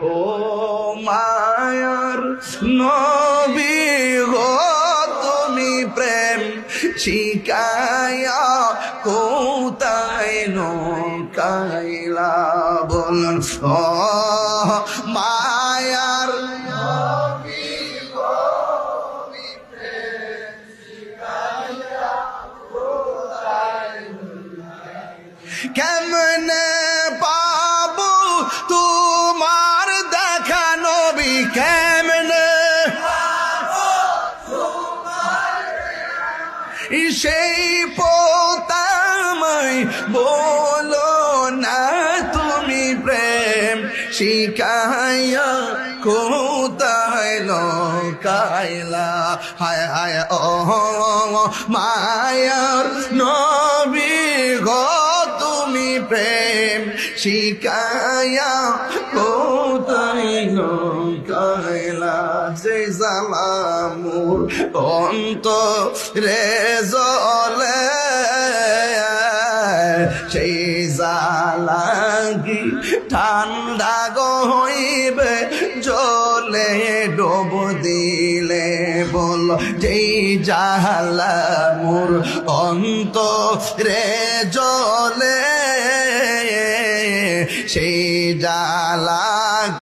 ও মায়ার নবী গো তুমি প্রেম শিকায়া কোথায় নৌকাইলা বল ও মায়ার নবী গো তুমি প্রেম শিকায়া কোথায় কেমনে পাবো তোমার দেখা নবী কেমনে সেই পোতামাই বলো না তুমি প্রেম শিখাইয়া কোথায় লকাইলা হায় হায় ও মায়ার নবী গো তুমি প্রেম শিখাইয়া কোথায় লকাইলা যে জালামুর অন্তরে জলে সেই জালাগি ঠান্ডা হইবে জলে ডোব দিলে বল যেই জালামুর অন্তরে জলে সেই জালা